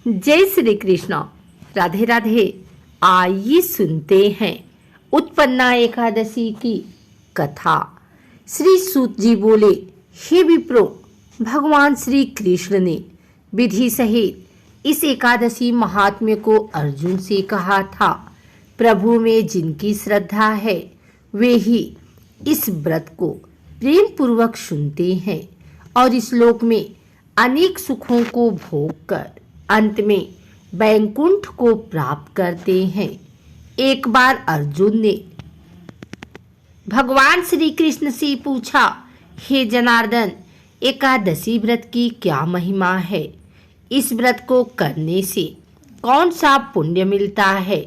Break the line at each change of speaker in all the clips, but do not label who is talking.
जय श्री कृष्ण। राधे राधे। आइए सुनते हैं उत्पन्ना एकादशी की कथा। श्री सूत जी बोले, हे विप्रो, भगवान श्री कृष्ण ने विधि सहित इस एकादशी महात्म्य को अर्जुन से कहा था। प्रभु में जिनकी श्रद्धा है वे ही इस व्रत को प्रेम पूर्वक सुनते हैं और इस लोक में अनेक सुखों को भोग कर अंत में वैकुंठ को प्राप्त करते हैं। एक बार अर्जुन ने भगवान श्री कृष्ण से पूछा, हे जनार्दन, एकादशी व्रत की क्या महिमा है? इस व्रत को करने से कौन सा पुण्य मिलता है?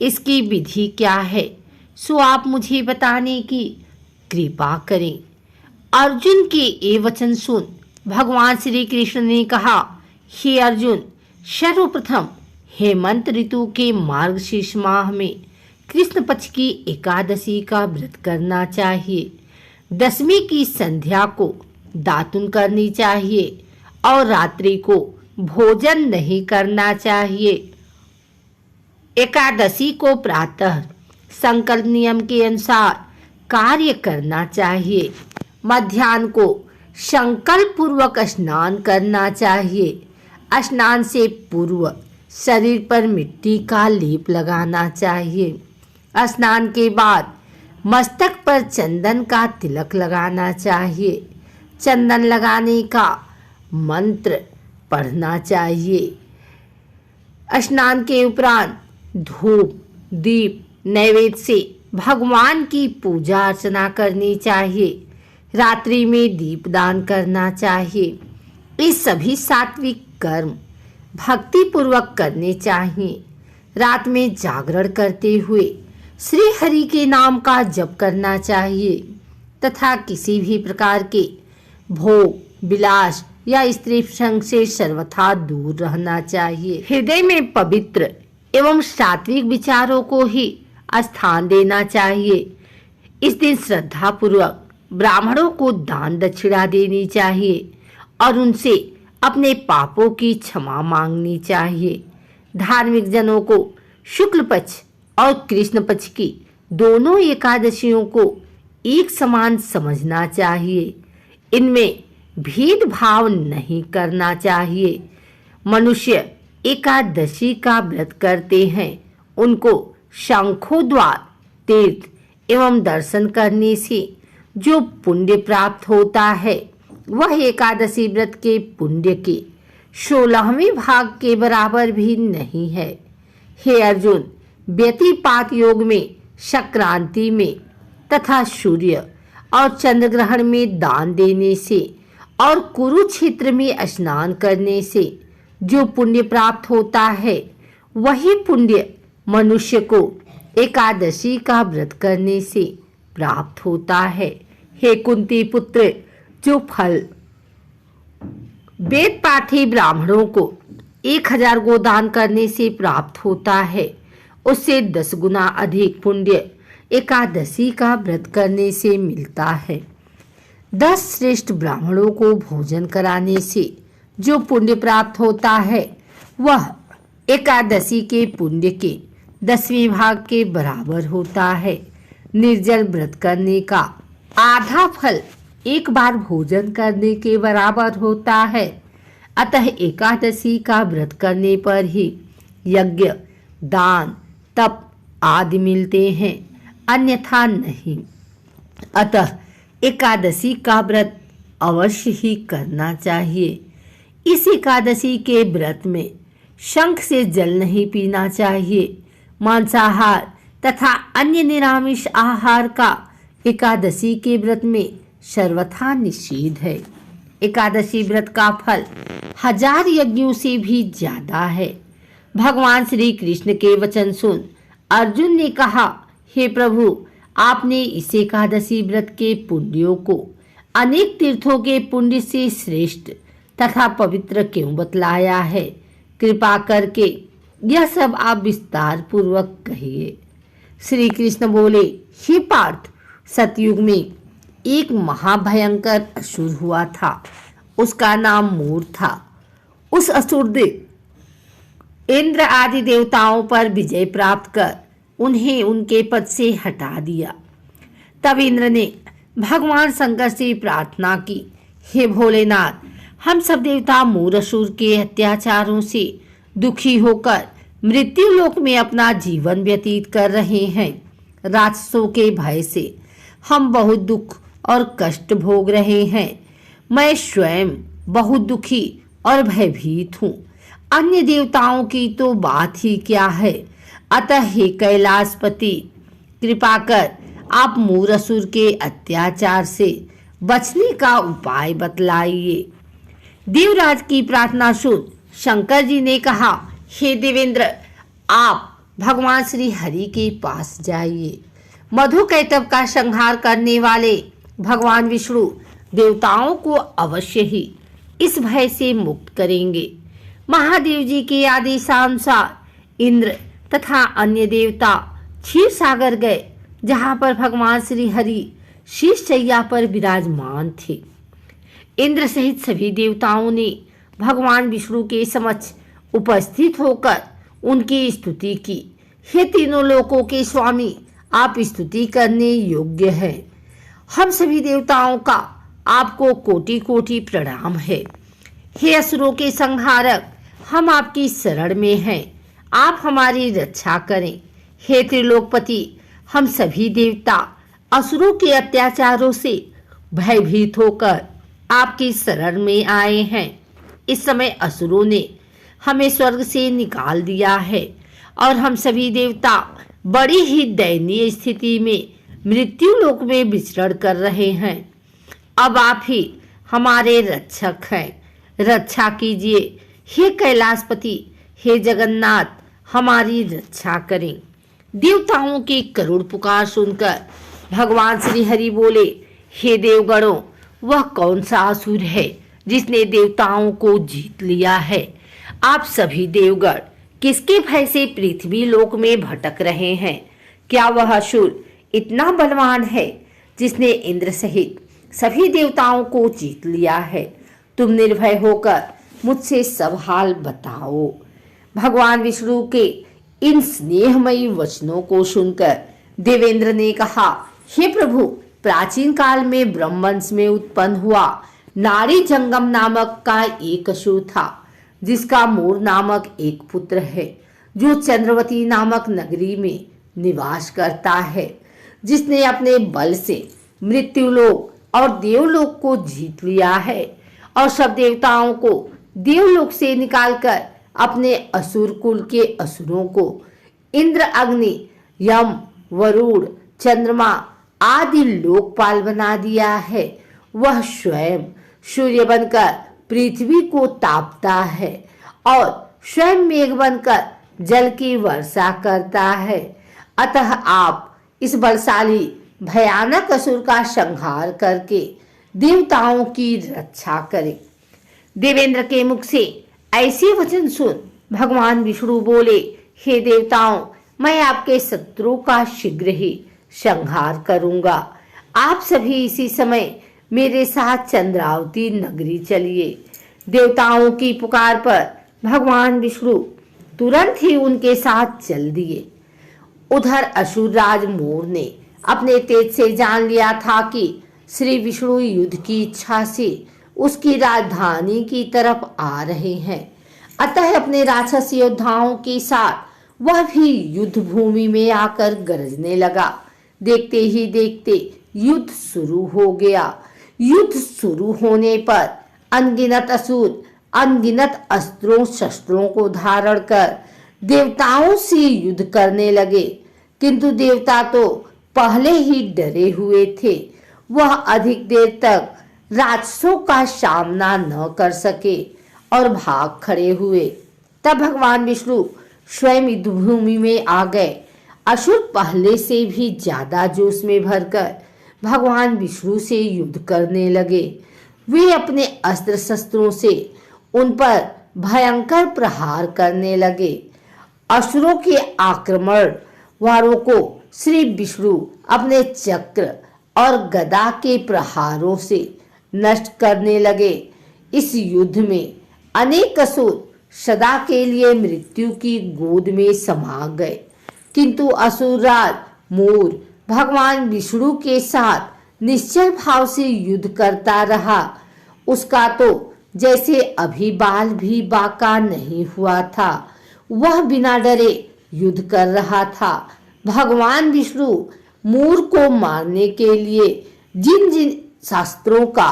इसकी विधि क्या है? सो आप मुझे बताने की कृपा करें। अर्जुन के ये वचन सुन भगवान श्री कृष्ण ने कहा, हे अर्जुन, सर्वप्रथम हेमंत ऋतु के मार्गशीर्ष माह में कृष्ण पक्ष की एकादशी का व्रत करना चाहिए। दशमी की संध्या को दातुन करनी चाहिए और रात्रि को भोजन नहीं करना चाहिए। एकादशी को प्रातः संकल्प नियम के अनुसार कार्य करना चाहिए। मध्याह्न को संकल्प पूर्वक स्नान करना चाहिए। स्नान से पूर्व शरीर पर मिट्टी का लेप लगाना चाहिए। स्नान के बाद मस्तक पर चंदन का तिलक लगाना चाहिए। चंदन लगाने का मंत्र पढ़ना चाहिए। स्नान के उपरांत धूप दीप नैवेद्य से भगवान की पूजा अर्चना करनी चाहिए। रात्रि में दीपदान करना चाहिए। ये सभी सात्विक कर्म भक्ति पूर्वक करने चाहिए। रात में जागरण करते हुए श्री हरि के नाम का जप करना चाहिए तथा किसी भी प्रकार के भोग विलास या स्त्री संग से सर्वथा दूर रहना चाहिए। हृदय में पवित्र एवं सात्विक विचारों को ही स्थान देना चाहिए। इस दिन श्रद्धा पूर्वक ब्राह्मणों को दान दक्षिणा देनी चाहिए और उनसे अपने पापों की क्षमा मांगनी चाहिए। धार्मिक जनों को शुक्ल पक्ष और कृष्ण पक्ष की दोनों एकादशियों को एक समान समझना चाहिए। इनमें भेदभाव नहीं करना चाहिए। मनुष्य एकादशी का व्रत करते हैं, उनको शंखोद्वार तीर्थ एवं दर्शन करने से जो पुण्य प्राप्त होता है वह एकादशी व्रत के पुण्य के 16वें भाग के बराबर भी नहीं है। हे अर्जुन, व्यतिपात योग में, संक्रांति में तथा सूर्य और चंद्र ग्रहण में दान देने से और कुरुक्षेत्र में स्नान करने से जो पुण्य प्राप्त होता है वही पुण्य मनुष्य को एकादशी का व्रत करने से प्राप्त होता है। हे कुंती पुत्र, जो फल वेद पाठी ब्राह्मणों को 1000 गोदान करने से प्राप्त होता है, उससे 10 गुना अधिक पुण्य एकादशी का व्रत करने से मिलता है। 10 श्रेष्ठ ब्राह्मणों को भोजन कराने से जो पुण्य प्राप्त होता है वह एकादशी के पुण्य के 10वें भाग के बराबर होता है। निर्जल व्रत करने का आधा फल एक बार भोजन करने के बराबर होता है। अतः एकादशी का व्रत करने पर ही यज्ञ दान तप आदि मिलते हैं, अन्यथा नहीं। अतः एकादशी का व्रत अवश्य ही करना चाहिए। इस एकादशी के व्रत में शंख से जल नहीं पीना चाहिए। मांसाहार तथा अन्य निरामिष आहार का एकादशी के व्रत में सर्वथा निषेध है। एकादशी व्रत का फल 1000 यज्ञों से भी ज्यादा है। भगवान श्री कृष्ण के वचन सुन अर्जुन ने कहा, हे प्रभु, आपने इस एकादशी व्रत के पुण्यों को अनेक तीर्थों के पुण्य से श्रेष्ठ तथा पवित्र क्यों बतलाया है? कृपा करके यह सब आप विस्तार पूर्वक कहिए। श्री कृष्ण बोले, हे पार्थ, सतयुग में एक महाभयंकर असुर हुआ था। उसका नाम मूर था। उस असुर ने इंद्र आदि देवताओं पर विजय प्राप्त कर उन्हें उनके पद से हटा दिया। तब इंद्र ने भगवान शंकर से प्रार्थना की, हे भोलेनाथ, हम सब देवता मूरसुर के अत्याचारों से दुखी होकर मृत्यु लोक में अपना जीवन व्यतीत कर रहे हैं। राक्षसों के भय से हम बहुत दुख और कष्ट भोग रहे हैं। मैं स्वयं बहुत दुखी और भयभीत हूँ। अन्य देवताओं की तो बात ही क्या है। अतः हे कैलाशपति, कृपा कर आप मूरसुर के अत्याचार से बचने का उपाय बतलाइए। देवराज की प्रार्थना सुन शंकर जी ने कहा, हे देवेंद्र, आप भगवान श्री हरि के पास जाइए। मधुकैटभ का संहार करने वाले भगवान विष्णु देवताओं को अवश्य ही इस भय से मुक्त करेंगे। महादेव जी के आदेशानुसार इंद्र तथा अन्य देवता क्षीर सागर गए, जहां पर भगवान श्री हरि शीश शैया पर विराजमान थे। इंद्र सहित सभी देवताओं ने भगवान विष्णु के समक्ष उपस्थित होकर उनकी स्तुति की। हे तीनों लोकों के स्वामी, आप स्तुति करने योग्य हैं। हम सभी देवताओं का आपको कोटि कोटि प्रणाम है। हे असुरों के संहारक, हम आपकी शरण में हैं, आप हमारी रक्षा करें। हे त्रिलोकपति, हम सभी देवता असुरों के अत्याचारों से भयभीत होकर आपकी शरण में आए हैं। इस समय असुरों ने हमें स्वर्ग से निकाल दिया है और हम सभी देवता बड़ी ही दयनीय स्थिति में मृत्यु लोक में विचरण कर रहे हैं। अब आप ही हमारे रक्षक हैं, रक्षा कीजिए। हे कैलाशपति, हे जगन्नाथ, हमारी रक्षा करें। देवताओं की करुण पुकार सुनकर भगवान श्री हरि बोले, हे देवगणों, वह कौन सा असुर है जिसने देवताओं को जीत लिया है? आप सभी देवगण किसके भय से पृथ्वी लोक में भटक रहे हैं? क्या वह असुर इतना बलवान है जिसने इंद्र सहित सभी देवताओं को जीत लिया है? तुम निर्भय होकर मुझसे सब हाल बताओ। भगवान विष्णु के इन स्नेहमयी वचनों को सुनकर देवेंद्र ने कहा, हे प्रभु, प्राचीन काल में ब्रह्मवंश में उत्पन्न हुआ नारी जंगम नामक का एक असुर था, जिसका मोर नामक एक पुत्र है, जो चंद्रवती नामक नगरी में निवास करता है, जिसने अपने बल से मृत्युलोक और देवलोक को जीत लिया है और सब देवताओं को देवलोक से निकालकर अपने असुर कुल के असुरों को इंद्र, अग्नि, यम, वरुण, चंद्रमा आदि लोकपाल बना दिया है। वह स्वयं सूर्य बनकर पृथ्वी को तापता है और स्वयं मेघ बनकर जल की वर्षा करता है। अतः आप इस बलशाली भयानक असुर का संहार करके देवताओं की रक्षा करें। देवेंद्र के मुख से ऐसे वचन सुन भगवान विष्णु बोले, हे देवताओं, मैं आपके शत्रु का शीघ्र ही संहार करूंगा। आप सभी इसी समय मेरे साथ चंद्रावती नगरी चलिए। देवताओं की पुकार पर भगवान विष्णु तुरंत ही उनके साथ चल दिए। उधर असुरराज मोर ने अपने तेज से जान लिया था कि श्री विष्णु युद्ध की इच्छा से उसकी राजधानी की तरफ आ रहे हैं। अतः अपने राक्षस योद्धाओं के साथ वह भी युद्ध भूमि में आकर गरजने लगा। देखते ही देखते युद्ध शुरू हो गया। युद्ध शुरू होने पर अनगिनत असुर अनगिनत अस्त्रों शस्त्रों को धारण कर देवताओं से युद्ध करने लगे, किंतु देवता तो पहले ही डरे हुए थे। वह अधिक देर तक राक्षसों का सामना न कर सके और भाग खड़े हुए। तब भगवान विष्णु स्वयं युद्ध भूमि में आ गए। असुर पहले से भी ज्यादा जोश में भरकर भगवान विष्णु से युद्ध करने लगे। वे अपने अस्त्र शस्त्रों से उन पर भयंकर प्रहार करने लगे। असुरों के आक्रमण वारों को श्री विष्णु अपने चक्र और गदा के प्रहारों से नष्ट करने लगे। इस युद्ध में अनेक असुर सदा के लिए मृत्यु की गोद में समा गए। किंतु असुरराज मोर भगवान विष्णु के साथ निश्चल भाव से युद्ध करता रहा। उसका तो जैसे अभी बाल भी बाका नहीं हुआ था। वह बिना डरे युद्ध कर रहा था। भगवान विष्णु मोर को मारने के लिए जिन जिन शास्त्रों का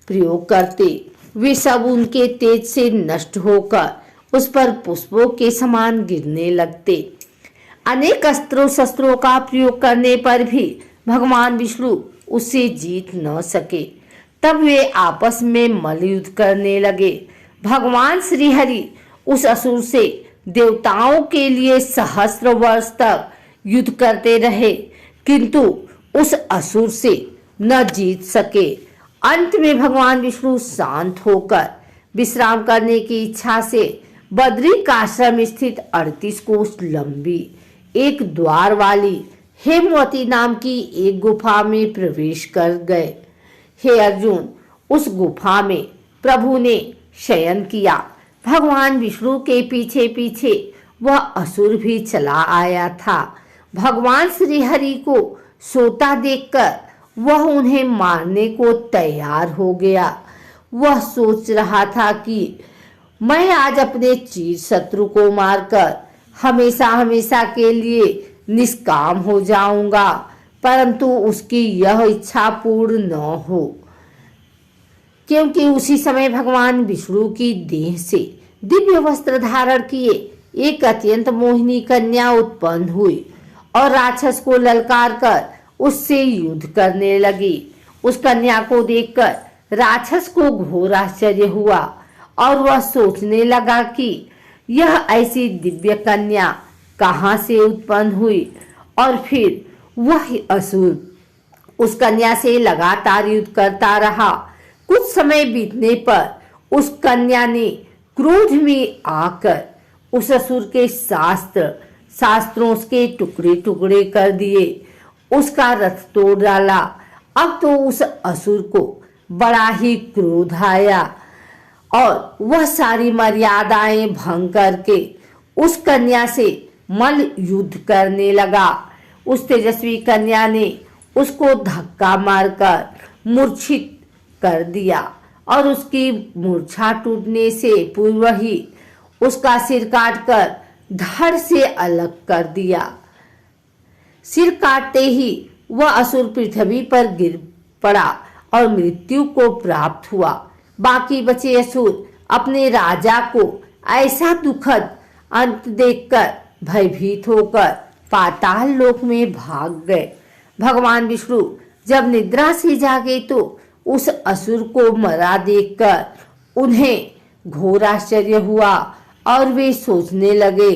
प्रयोग करते, वे सब उनके तेज से नष्ट होकर उस पर पुष्पों के समान गिरने लगते। अनेक अस्त्रों शस्त्रों का प्रयोग करने पर भी भगवान विष्णु उससे जीत न सके। तब वे आपस में मल्लयुद्ध करने लगे। भगवान श्रीहरि उस असुर से देवताओं के लिए सहस्र वर्ष तक युद्ध करते रहे, किंतु उस असुर से न जीत सके। अंत में भगवान विष्णु शांत होकर विश्राम करने की इच्छा से बद्रिकाश्रम स्थित 38 कोस लंबी एक द्वार वाली हेमवती नाम की एक गुफा में प्रवेश कर गए। हे अर्जुन, उस गुफा में प्रभु ने शयन किया। भगवान विष्णु के पीछे पीछे वह असुर भी चला आया था। भगवान श्रीहरि को सोता देखकर वह उन्हें मारने को तैयार हो गया। वह सोच रहा था कि मैं आज अपने चीर शत्रु को मारकर हमेशा हमेशा के लिए निष्काम हो जाऊंगा, परंतु उसकी यह इच्छा पूर्ण न हो, क्योंकि उसी समय भगवान विष्णु की देह से दिव्य वस्त्र धारण किए एक अत्यंत मोहिनी कन्या उत्पन्न हुई और राक्षस को ललकार कर उससे युद्ध करने लगी। उस कन्या को देखकर राक्षस को घोर आश्चर्य हुआ और वह सोचने लगा कि यह ऐसी दिव्य कन्या कहाँ से उत्पन्न हुई, और फिर वह असुर उस कन्या से लगातार युद्ध करता रहा। कुछ समय बीतने पर उस कन्या ने क्रोध में आकर उस असुर के शास्त्रों के टुकड़े टुकड़े कर दिए, उसका रथ तोड़ डाला। अब तो उस असुर को बड़ा ही क्रोध आया और वह सारी मर्यादाएं भंग करके उस कन्या से मल्ल युद्ध करने लगा। उस तेजस्वी कन्या ने उसको धक्का मारकर मूर्छित कर दिया और उसकी मूर्छा टूटने से पूर्व ही उसका सिर काटकर धड़ से अलग कर दिया। सिर काटते ही वह असुर पृथ्वी पर गिर पड़ा और मृत्यु को प्राप्त हुआ। बाकी बचे असुर अपने राजा को ऐसा दुखद अंत देखकर भयभीत होकर पाताल लोक में भाग गए। भगवान विष्णु जब निद्रा से जागे तो उस असुर को मरा देखकर उन्हें घोर आश्चर्य हुआ और वे सोचने लगे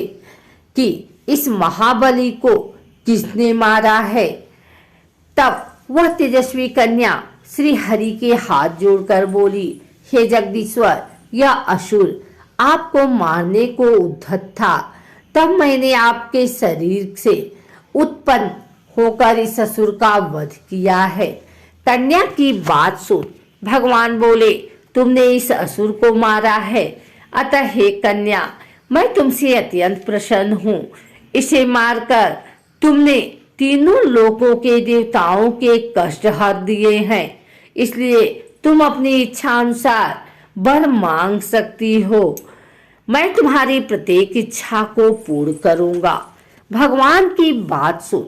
कि इस महाबली को किसने मारा है। तब वह तेजस्वी कन्या श्री हरि के हाथ जोड़कर बोली, हे जगदीश्वर, यह असुर आपको मारने को उद्धत था, तब मैंने आपके शरीर से उत्पन्न होकर इस असुर का वध किया है। कन्या की बात सुन भगवान बोले, तुमने इस असुर को मारा है, अतः हे कन्या, मैं तुमसे अत्यंत प्रसन्न हूँ। इसे मारकर तुमने तीनों लोकों के देवताओं के कष्ट हर दिए हैं, इसलिए तुम अपनी इच्छा अनुसार वर मांग सकती हो। मैं तुम्हारी प्रत्येक इच्छा को पूर्ण करूंगा। भगवान की बात सुन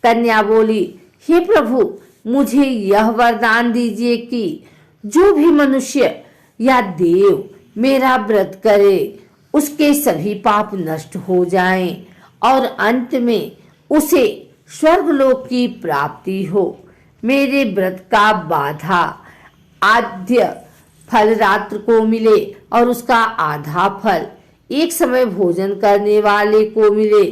कन्या बोली, हे प्रभु, मुझे यह वरदान दीजिए कि जो भी मनुष्य या देव मेरा व्रत करे उसके सभी पाप नष्ट हो जाएं और अंत में उसे स्वर्गलोक की प्राप्ति हो। मेरे व्रत का बाधा आद्य फल रात्र को मिले और उसका आधा फल एक समय भोजन करने वाले को मिले।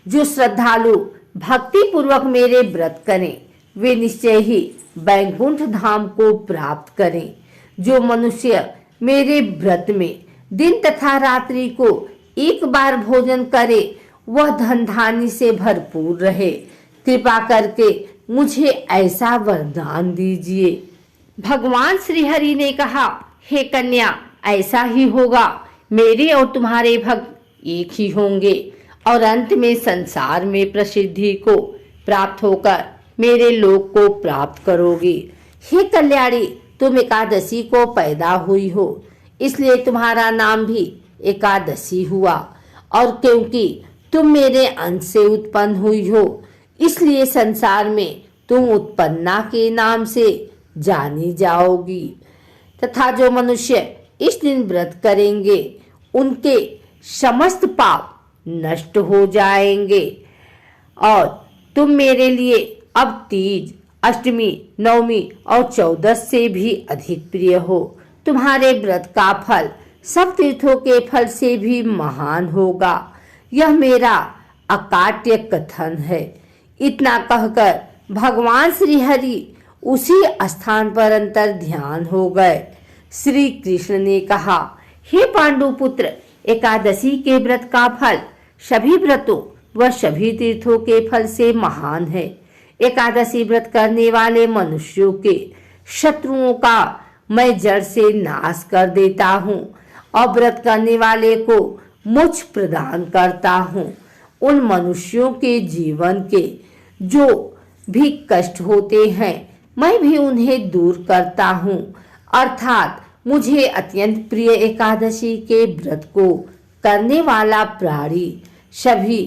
जो श्रद्धालु भक्ति पूर्वक मेरे व्रत करें वे निश्चय ही वैकुंठ धाम को प्राप्त करें। जो मनुष्य मेरे व्रत में दिन तथा रात्रि को एक बार भोजन करे वह धन धान्य से भरपूर रहे। कृपा करके मुझे ऐसा वरदान दीजिए। भगवान श्री हरि ने कहा, हे कन्या, ऐसा ही होगा मेरे और तुम्हारे भक्त एक ही होंगे और अंत में संसार में प्रसिद्धि को प्राप्त होकर मेरे लोक को प्राप्त करोगे। हे कल्याणी, तुम एकादशी को पैदा हुई हो, इसलिए तुम्हारा नाम भी एकादशी हुआ, और क्योंकि तुम मेरे अंश से उत्पन्न हुई हो, इसलिए संसार में तुम उत्पन्ना के नाम से जानी जाओगी। तथा जो मनुष्य इस दिन व्रत करेंगे उनके समस्त पाप नष्ट हो जाएंगे, और तुम मेरे लिए अब तीज, अष्टमी, नवमी और 14 से भी अधिक प्रिय हो। तुम्हारे व्रत का फल सब तीर्थों के फल से भी महान होगा। यह मेरा अकाट्य कथन है। इतना कहकर भगवान श्री हरि उसी स्थान पर अंतर ध्यान हो गए। श्री कृष्ण ने कहा, हे पांडुपुत्र, एकादशी के व्रत का फल सभी व्रतों व सभी तीर्थों के फल से महान है। एकादशी व्रत करने वाले मनुष्यों के शत्रुओं का मैं जड़ से नाश कर देता हूँ और व्रत करने वाले को मोक्ष प्रदान करता हूँ। उन मनुष्यों के जीवन के जो भी कष्ट होते हैं मैं भी उन्हें दूर करता हूँ। अर्थात मुझे अत्यंत प्रिय एकादशी के व्रत को करने वाला प्राणी सभी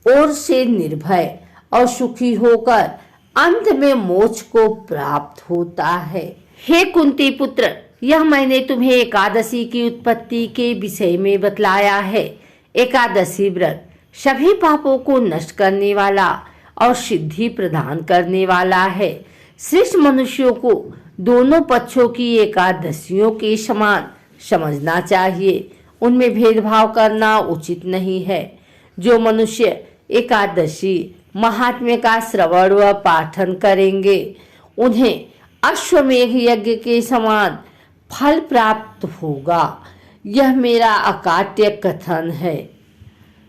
ओर से निर्भय और सुखी होकर अंत में मोक्ष को प्राप्त होता है। हे कुंती पुत्र, यह मैंने तुम्हें एकादशी की उत्पत्ति के विषय में बतलाया है। एकादशी व्रत सभी पापों को नष्ट करने वाला और सिद्धि प्रदान करने वाला है। श्रेष्ठ मनुष्यों को दोनों पक्षों की एकादशियों के समान समझना चाहिए। उनमें भेदभाव करना उचित नहीं है। जो मनुष्य एकादशी महात्म्य का श्रवण व पाठन करेंगे उन्हें अश्वमेध यज्ञ के समान फल प्राप्त होगा। यह मेरा अकाट्य कथन है।